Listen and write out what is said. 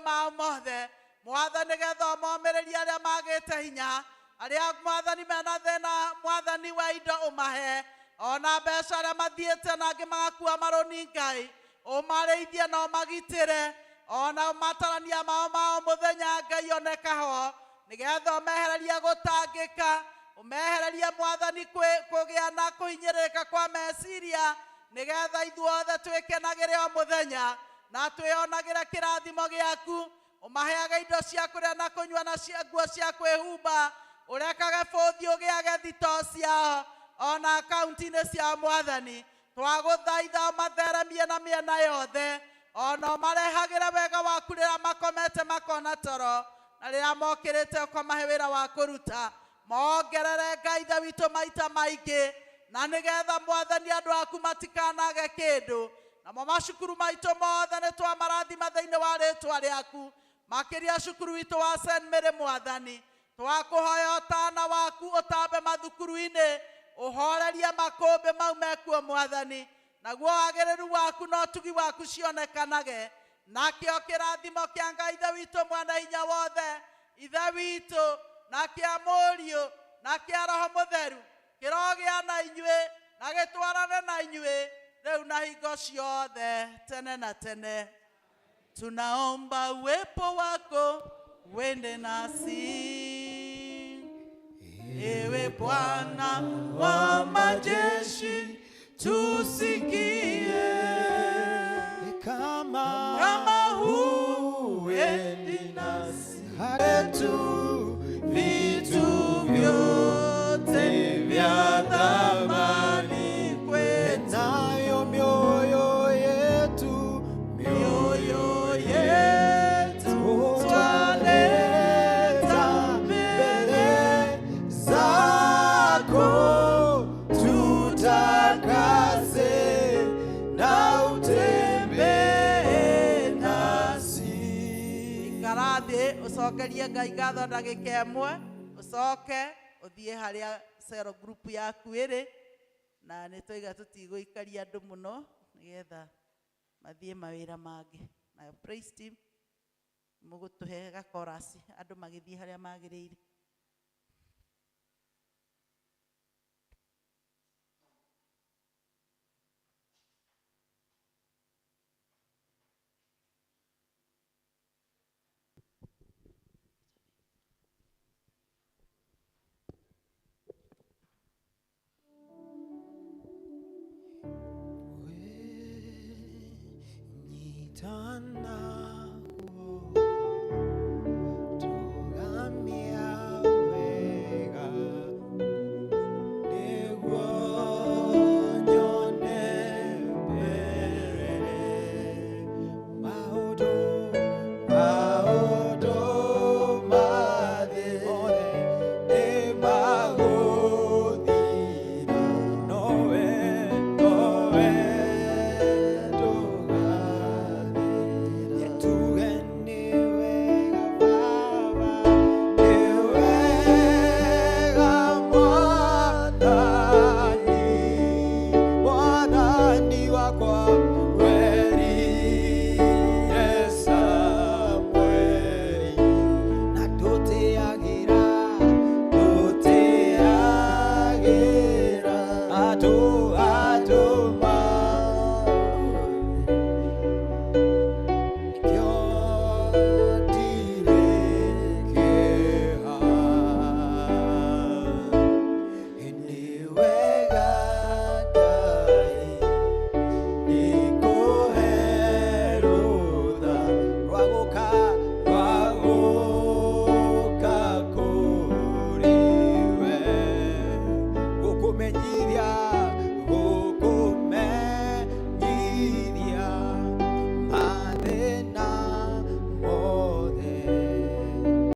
mao mothe mwathani getha momereria aria magite hinya aria mwathani mena thina mwathani wa indo umahe ona mbeca aria mathiete na angi magakua maroni Ngai umareithie na umagitire ona matarania mao muthenya Ngai oneka ho nigetha umehereria gutangika umehereria mwathani kugia na kuhinyirika kwa meciria nigetha ithuothe twikenagire o muthenya na twionagire kirathimo giaku umaheaga indo cia kuria na kunyua na cia nguo cia kwihumba urekage bothi ugiage thito ciao ona akaunti-ini cia mwathani twaguthaitha matheremie na miena yothe ona marehagire wega waku rĩrĩa makomete makona toro na rĩrĩa mokĩrĩte ũkamahe wĩra wa kũruta mongerere Ngai ithe witũ maita maingĩ na nĩgetha mwathani andũ aku matikanage kĩndũ namo macukuru maitũ mothe nĩ twamarathima thĩinĩ wa rĩtwa rĩaku makĩria cukuru witũ wa St. Mary mwathani twakũhoya ũtana waku ũtambe mathukuru-inĩ uhorerie makũmbĩ mau mekuo mwathani naguo wagĩrĩru waku na ũtugi waku cionekanage nakĩo kĩrathimo kĩa Ngai ithe witũ mwene hinya wothe ithe witũ na kĩa mũriũ na kĩa roho mũtheru kĩrogĩa na inyuĩ na gĩtwarane na inyuĩ rĩu na hingo ciothe tene na tene. Tunaomba uwepo wako wende nasi, ewe Bwana wa majeshi, tusikie kama huendi nasi, hatu vitu vyote vya thamani kwetu, nayo mioyo yetu twaleta mbele zako, tutakase na utembee nasi. Ikarathi ucokerie Ngai ngatho ndagĩka ĩmwe ucoke uthie haria cero group yaku ĩrĩ na nĩ tũiga tũtigũikaria andũ mũno nĩgetha mathie mawĩra mangĩ na praise team mũgũtũhe gakorasi andũ magĩthie haria magĩrĩire. Tana